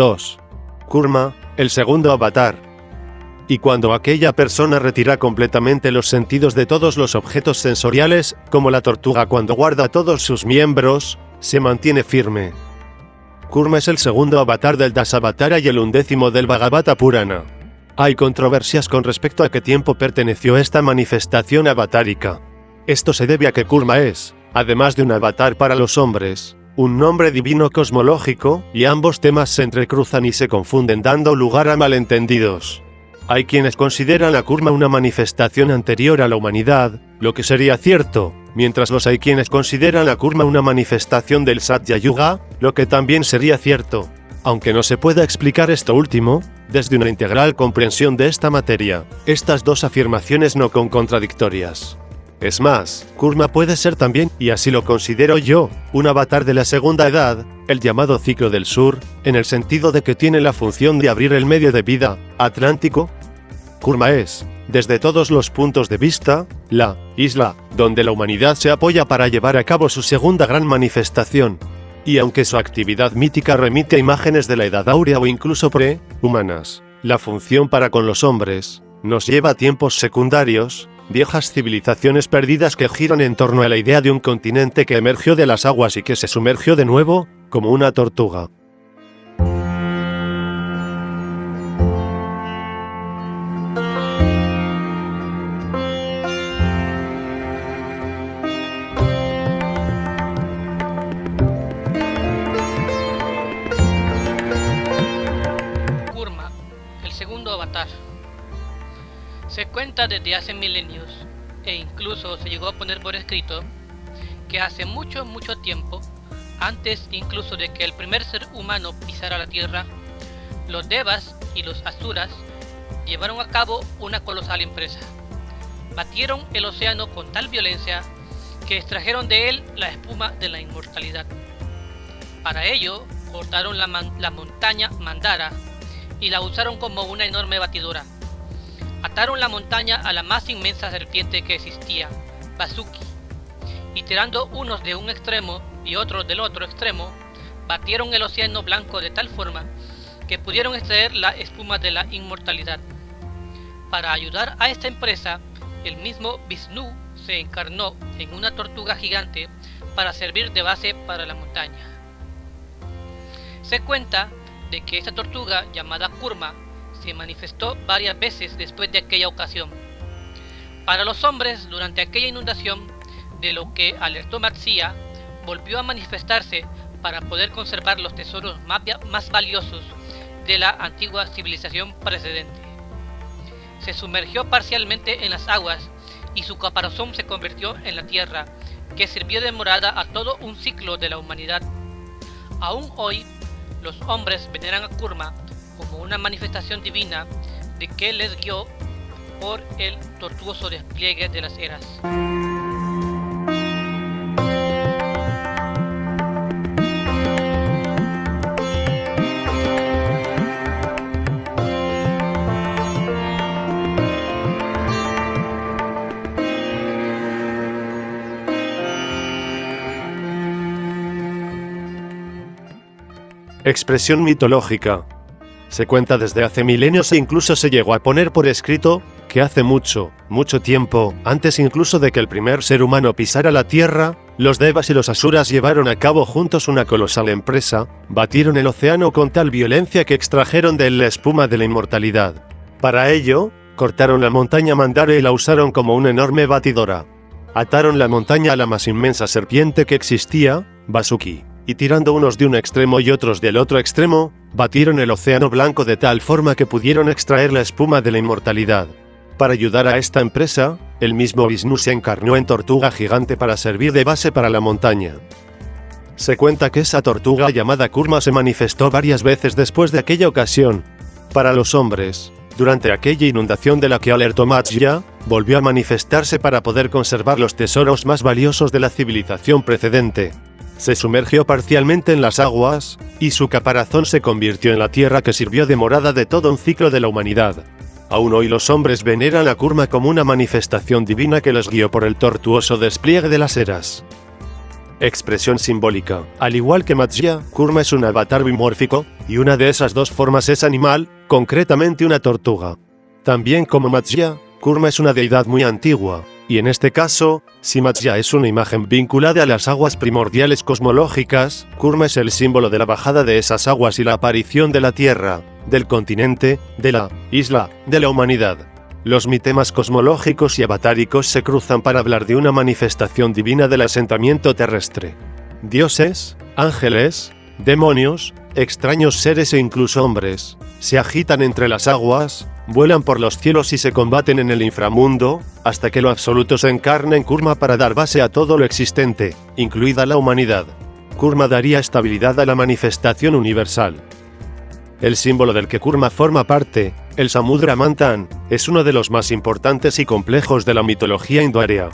2. Kurma, el segundo avatar. Y cuando aquella persona retira completamente los sentidos de todos los objetos sensoriales, como la tortuga cuando guarda todos sus miembros, se mantiene firme. Kurma es el segundo avatar del Dasavatara y el 11º del Bhagavata Purana. Hay controversias con respecto a qué tiempo perteneció esta manifestación avatárica. Esto se debe a que Kurma es, además de un avatar para los hombres, un nombre divino cosmológico, y ambos temas se entrecruzan y se confunden dando lugar a malentendidos. Hay quienes consideran a Kurma una manifestación anterior a la humanidad, lo que sería cierto, mientras hay quienes consideran a Kurma una manifestación del Satya Yuga, lo que también sería cierto, aunque no se pueda explicar esto último, desde una integral comprensión de esta materia. Estas dos afirmaciones no son contradictorias. Es más, Kurma puede ser también, y así lo considero yo, un avatar de la segunda edad, el llamado ciclo del sur, en el sentido de que tiene la función de abrir el medio de vida, atlántico. Kurma es, desde todos los puntos de vista, la isla, donde la humanidad se apoya para llevar a cabo su segunda gran manifestación. Y aunque su actividad mítica remite a imágenes de la Edad Áurea o incluso pre-humanas, la función para con los hombres, nos lleva a tiempos secundarios, viejas civilizaciones perdidas que giran en torno a la idea de un continente que emergió de las aguas y que se sumergió de nuevo, como una tortuga. Kurma, el segundo avatar. Se cuenta desde hace milenios, e incluso se llegó a poner por escrito, que hace mucho tiempo, antes incluso de que el primer ser humano pisara la tierra, los Devas y los Asuras llevaron a cabo una colosal empresa. Batieron el océano con tal violencia que extrajeron de él la espuma de la inmortalidad. Para ello, cortaron la montaña Mandara y la usaron como una enorme batidora. Ataron la montaña a la más inmensa serpiente que existía, Vasuki, y tirando unos de un extremo y otros del otro extremo, batieron el océano blanco de tal forma que pudieron extraer la espuma de la inmortalidad. Para ayudar a esta empresa, el mismo Vishnu se encarnó en una tortuga gigante para servir de base para la montaña. Se cuenta de que esta tortuga, llamada Kurma, se manifestó varias veces después de aquella ocasión. Para los hombres, durante aquella inundación, de lo que alertó Matsya, volvió a manifestarse para poder conservar los tesoros más valiosos de la antigua civilización precedente. Se sumergió parcialmente en las aguas y su caparazón se convirtió en la tierra, que sirvió de morada a todo un ciclo de la humanidad. Aún hoy, los hombres veneran a Kurma como una manifestación divina de que les guió por el tortuoso despliegue de las eras. Expresión mitológica. Se cuenta desde hace milenios e incluso se llegó a poner por escrito, que hace mucho tiempo, antes incluso de que el primer ser humano pisara la tierra, los Devas y los Asuras llevaron a cabo juntos una colosal empresa, batieron el océano con tal violencia que extrajeron de él la espuma de la inmortalidad. Para ello, cortaron la montaña Mandara y la usaron como una enorme batidora. Ataron la montaña a la más inmensa serpiente que existía, Vasuki, y tirando unos de un extremo y otros del otro extremo, batieron el océano blanco de tal forma que pudieron extraer la espuma de la inmortalidad. Para ayudar a esta empresa, el mismo Vishnu se encarnó en tortuga gigante para servir de base para la montaña. Se cuenta que esa tortuga llamada Kurma se manifestó varias veces después de aquella ocasión. Para los hombres, durante aquella inundación de la que alertó Matsya, volvió a manifestarse para poder conservar los tesoros más valiosos de la civilización precedente. Se sumergió parcialmente en las aguas, y su caparazón se convirtió en la tierra que sirvió de morada de todo un ciclo de la humanidad. Aún hoy los hombres veneran a Kurma como una manifestación divina que los guió por el tortuoso despliegue de las eras. Expresión simbólica. Al igual que Matsya, Kurma es un avatar bimórfico, y una de esas dos formas es animal, concretamente una tortuga. También como Matsya, Kurma es una deidad muy antigua, y en este caso, si Matsya es una imagen vinculada a las aguas primordiales cosmológicas, Kurma es el símbolo de la bajada de esas aguas y la aparición de la Tierra, del continente, de la isla, de la humanidad. Los mitemas cosmológicos y avatáricos se cruzan para hablar de una manifestación divina del asentamiento terrestre. Dioses, ángeles, demonios, extraños seres e incluso hombres, se agitan entre las aguas, vuelan por los cielos y se combaten en el inframundo, hasta que lo absoluto se encarna en Kurma para dar base a todo lo existente, incluida la humanidad. Kurma daría estabilidad a la manifestación universal. El símbolo del que Kurma forma parte, el Samudra Manthan, es uno de los más importantes y complejos de la mitología indoárea.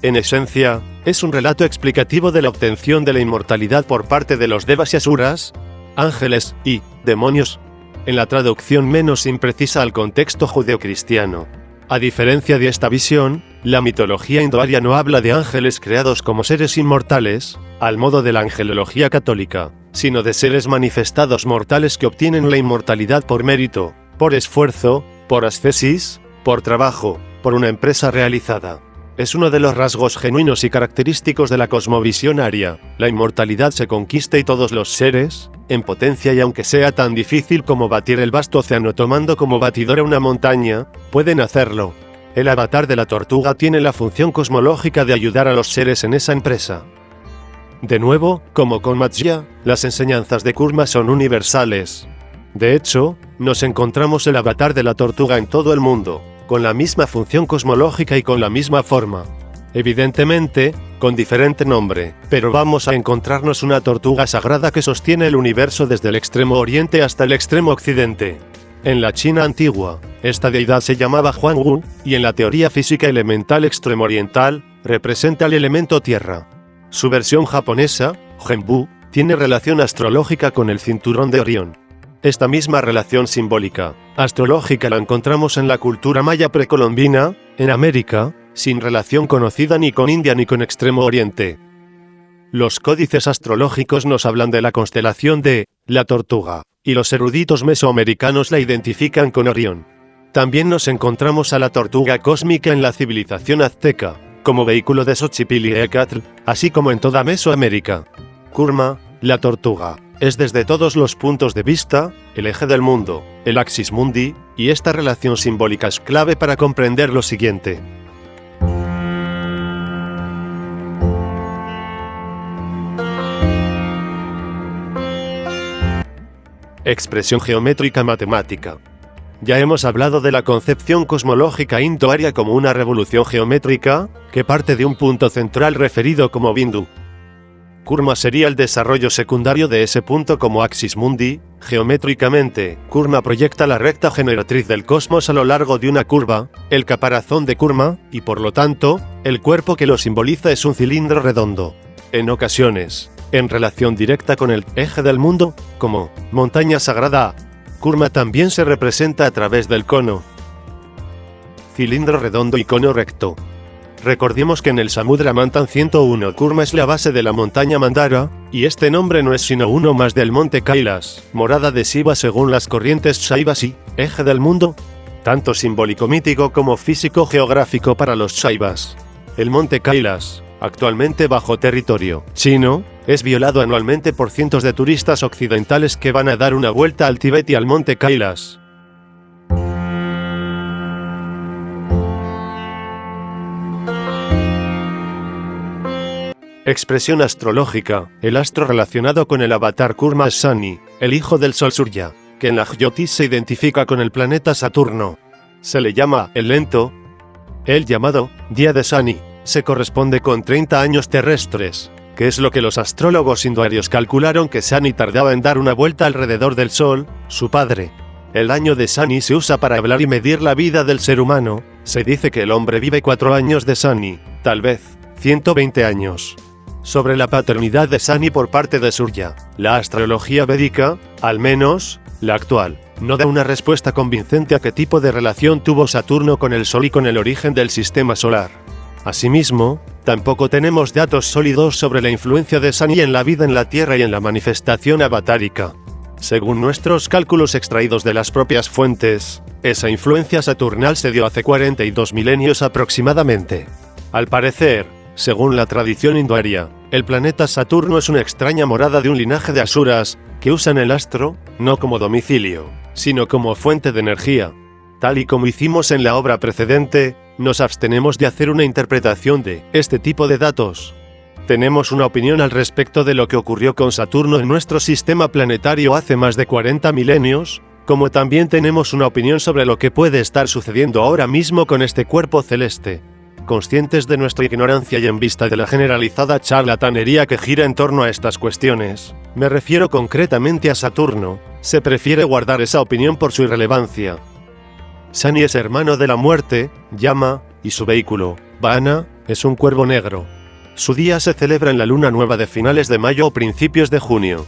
En esencia, es un relato explicativo de la obtención de la inmortalidad por parte de los devas y asuras, ángeles y demonios, en la traducción menos imprecisa al contexto judeocristiano. A diferencia de esta visión, la mitología indoárea no habla de ángeles creados como seres inmortales, al modo de la angelología católica, sino de seres manifestados mortales que obtienen la inmortalidad por mérito, por esfuerzo, por ascesis, por trabajo, por una empresa realizada. Es uno de los rasgos genuinos y característicos de la cosmovisión aria. La inmortalidad se conquista y todos los seres, en potencia y aunque sea tan difícil como batir el vasto océano tomando como batidora una montaña, pueden hacerlo. El avatar de la tortuga tiene la función cosmológica de ayudar a los seres en esa empresa. De nuevo, como con Matsya, las enseñanzas de Kurma son universales. De hecho, nos encontramos el avatar de la tortuga en todo el mundo, con la misma función cosmológica y con la misma forma. Evidentemente, con diferente nombre, pero vamos a encontrarnos una tortuga sagrada que sostiene el universo desde el extremo oriente hasta el extremo occidente. En la China antigua, esta deidad se llamaba Huangwu, y en la teoría física elemental extremo-oriental, representa el elemento tierra. Su versión japonesa, Genbu, tiene relación astrológica con el cinturón de Orión. Esta misma relación simbólica, astrológica la encontramos en la cultura maya precolombina, en América, sin relación conocida ni con India ni con Extremo Oriente. Los códices astrológicos nos hablan de la constelación de la tortuga, y los eruditos mesoamericanos la identifican con Orión. También nos encontramos a la tortuga cósmica en la civilización azteca, como vehículo de Xochipilli-Ecatl, así como en toda Mesoamérica. Kurma, la tortuga, es desde todos los puntos de vista, el eje del mundo, el axis mundi, y esta relación simbólica es clave para comprender lo siguiente. Expresión geométrica matemática. Ya hemos hablado de la concepción cosmológica indoárea como una revolución geométrica, que parte de un punto central referido como Bindu. Kurma sería el desarrollo secundario de ese punto como axis mundi. Geométricamente, Kurma proyecta la recta generatriz del cosmos a lo largo de una curva, el caparazón de Kurma, y por lo tanto, el cuerpo que lo simboliza es un cilindro redondo. En ocasiones, en relación directa con el eje del mundo, como montaña sagrada, Kurma también se representa a través del cono. Cilindro redondo y cono recto. Recordemos que en el Samudra Manthan 101 Kurma es la base de la montaña Mandara, y este nombre no es sino uno más del monte Kailas, morada de Shiva según las corrientes Shaivas y eje del mundo, tanto simbólico mítico como físico geográfico para los Shaivas. El monte Kailas, actualmente bajo territorio chino, es violado anualmente por cientos de turistas occidentales que van a dar una vuelta al Tíbet y al monte Kailas. Expresión astrológica, el astro relacionado con el avatar Kurma es Shani, el hijo del sol Surya, que en la Jyotis se identifica con el planeta Saturno. Se le llama el lento. El llamado día de Shani se corresponde con 30 años terrestres, que es lo que los astrólogos hinduarios calcularon que Shani tardaba en dar una vuelta alrededor del sol, su padre. El año de Shani se usa para hablar y medir la vida del ser humano. Se dice que el hombre vive 4 años de Shani, tal vez 120 años. Sobre la paternidad de Shani por parte de Surya, la astrología védica, al menos la actual, no da una respuesta convincente a qué tipo de relación tuvo Saturno con el Sol y con el origen del sistema solar. Asimismo, tampoco tenemos datos sólidos sobre la influencia de Shani en la vida en la Tierra y en la manifestación avatárica. Según nuestros cálculos extraídos de las propias fuentes, esa influencia saturnal se dio hace 42 milenios aproximadamente. Al parecer, según la tradición hinduaria, el planeta Saturno es una extraña morada de un linaje de asuras, que usan el astro, no como domicilio, sino como fuente de energía. Tal y como hicimos en la obra precedente, nos abstenemos de hacer una interpretación de este tipo de datos. Tenemos una opinión al respecto de lo que ocurrió con Saturno en nuestro sistema planetario hace más de 40 milenios, como también tenemos una opinión sobre lo que puede estar sucediendo ahora mismo con este cuerpo celeste. Conscientes de nuestra ignorancia y en vista de la generalizada charlatanería que gira en torno a estas cuestiones, me refiero concretamente a Saturno, se prefiere guardar esa opinión por su irrelevancia. Shani es hermano de la muerte, Yama, y su vehículo, Vahana, es un cuervo negro. Su día se celebra en la luna nueva de finales de mayo o principios de junio.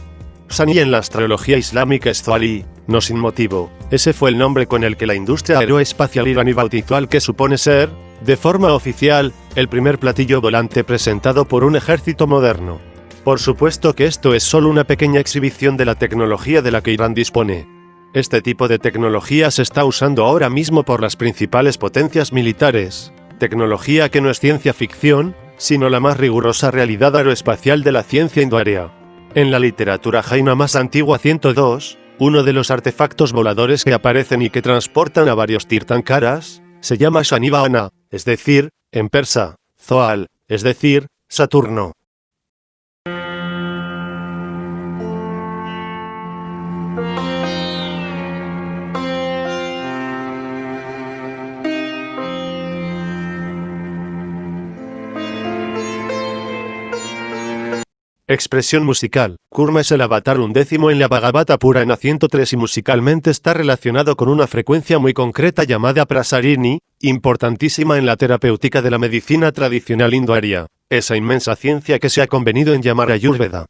Shani en la astrología islámica es Zoali, no sin motivo. Ese fue el nombre con el que la industria aeroespacial iraní bautizó al que supone ser, de forma oficial, el primer platillo volante presentado por un ejército moderno. Por supuesto que esto es solo una pequeña exhibición de la tecnología de la que Irán dispone. Este tipo de tecnología se está usando ahora mismo por las principales potencias militares, tecnología que no es ciencia ficción, sino la más rigurosa realidad aeroespacial de la ciencia hinduaria. En la literatura jaina más antigua 102, uno de los artefactos voladores que aparecen y que transportan a varios tirthankaras, se llama Shani Vahana, es decir, en persa, Zoal, es decir, Saturno. Expresión musical. Kurma es el avatar 11 en la Bhagavata Purana 103 y musicalmente está relacionado con una frecuencia muy concreta llamada Prasarini, importantísima en la terapéutica de la medicina tradicional hinduaria, esa inmensa ciencia que se ha convenido en llamar Ayurveda.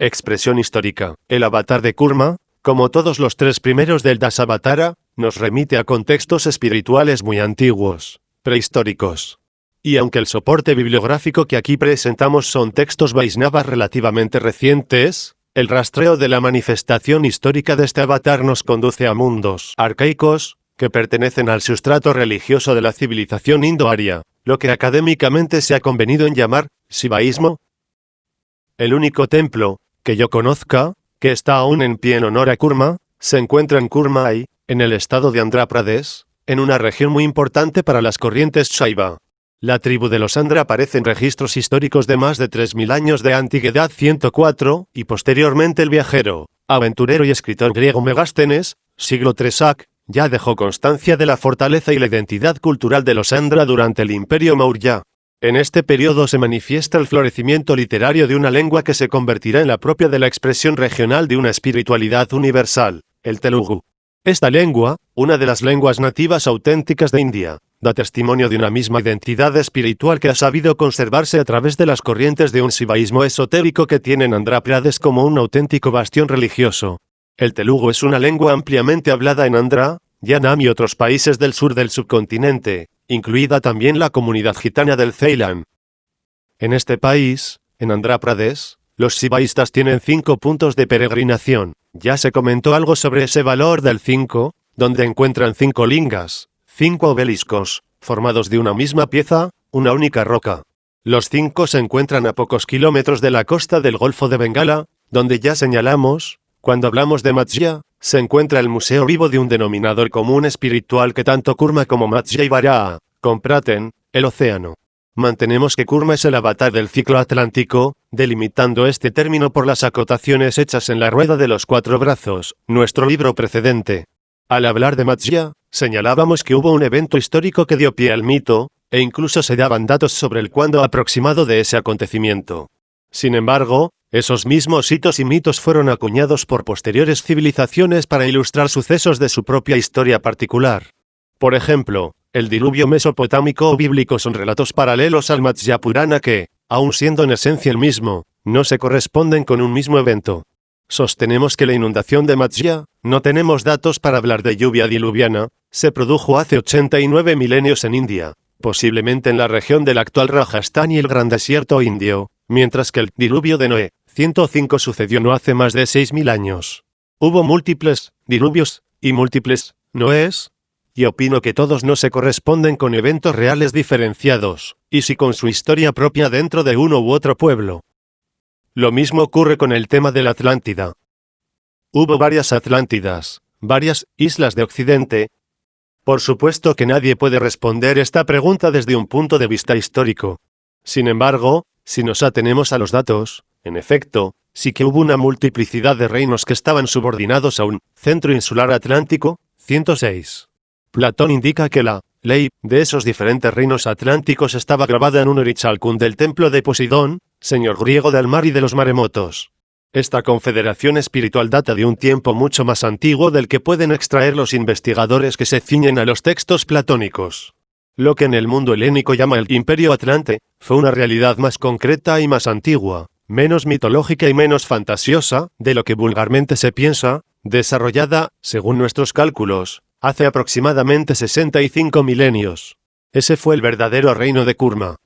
Expresión histórica. El avatar de Kurma, como todos los tres primeros del Dasavatara, nos remite a contextos espirituales muy antiguos, prehistóricos. Y aunque el soporte bibliográfico que aquí presentamos son textos Vaisnavas relativamente recientes, el rastreo de la manifestación histórica de este avatar nos conduce a mundos arcaicos, que pertenecen al sustrato religioso de la civilización indoaria, lo que académicamente se ha convenido en llamar Shivaísmo. El único templo, que yo conozca, que está aún en pie en honor a Kurma, se encuentra en Kurmai, en el estado de Andhra Pradesh, en una región muy importante para las corrientes Shaiva. La tribu de los Andhra aparece en registros históricos de más de 3000 años de antigüedad 104, y posteriormente el viajero, aventurero y escritor griego Megástenes, siglo III AC, ya dejó constancia de la fortaleza y la identidad cultural de los Andhra durante el Imperio Maurya. En este periodo se manifiesta el florecimiento literario de una lengua que se convertirá en la propia de la expresión regional de una espiritualidad universal, el Telugu. Esta lengua, una de las lenguas nativas auténticas de India, da testimonio de una misma identidad espiritual que ha sabido conservarse a través de las corrientes de un shivaísmo esotérico que tienen Andhra Pradesh como un auténtico bastión religioso. El Telugu es una lengua ampliamente hablada en Andhra, Yanam y otros países del sur del subcontinente, incluida también la comunidad gitana del Ceilán. En este país, en Andhra Pradesh, los shivaístas tienen 5 puntos de peregrinación. Ya se comentó algo sobre ese valor del 5, donde encuentran 5 lingas, 5 obeliscos, formados de una misma pieza, una única roca. Los 5 se encuentran a pocos kilómetros de la costa del Golfo de Bengala, donde ya señalamos, cuando hablamos de Matsya, se encuentra el museo vivo de un denominador común espiritual que tanto Kurma como Matsya y Varaha comparten, el océano. Mantenemos que Kurma es el avatar del ciclo atlántico, delimitando este término por las acotaciones hechas en la rueda de los 4 brazos, nuestro libro precedente. Al hablar de Matsya, señalábamos que hubo un evento histórico que dio pie al mito, e incluso se daban datos sobre el cuándo aproximado de ese acontecimiento. Sin embargo, esos mismos hitos y mitos fueron acuñados por posteriores civilizaciones para ilustrar sucesos de su propia historia particular. Por ejemplo, el diluvio mesopotámico o bíblico son relatos paralelos al Matsya Purana que, aun siendo en esencia el mismo, no se corresponden con un mismo evento. Sostenemos que la inundación de Matsya, no tenemos datos para hablar de lluvia diluviana, se produjo hace 89 milenios en India, posiblemente en la región del actual Rajasthan y el Gran Desierto Indio, mientras que el diluvio de Noé, 105 sucedió no hace más de 6.000 años. Hubo múltiples diluvios y múltiples Noés, y opino que todos no se corresponden con eventos reales diferenciados, y sí con su historia propia dentro de uno u otro pueblo. Lo mismo ocurre con el tema de la Atlántida. Hubo varias Atlántidas, varias islas de Occidente. Por supuesto que nadie puede responder esta pregunta desde un punto de vista histórico. Sin embargo, si nos atenemos a los datos, en efecto, sí que hubo una multiplicidad de reinos que estaban subordinados a un centro insular atlántico, 106. Platón indica que la ley de esos diferentes reinos atlánticos estaba grabada en un orichalcún del templo de Poseidón, señor griego del mar y de los maremotos. Esta confederación espiritual data de un tiempo mucho más antiguo del que pueden extraer los investigadores que se ciñen a los textos platónicos. Lo que en el mundo helénico llama el Imperio Atlante, fue una realidad más concreta y más antigua, menos mitológica y menos fantasiosa, de lo que vulgarmente se piensa, desarrollada, según nuestros cálculos, hace aproximadamente 65 milenios. Ese fue el verdadero reino de Kurma.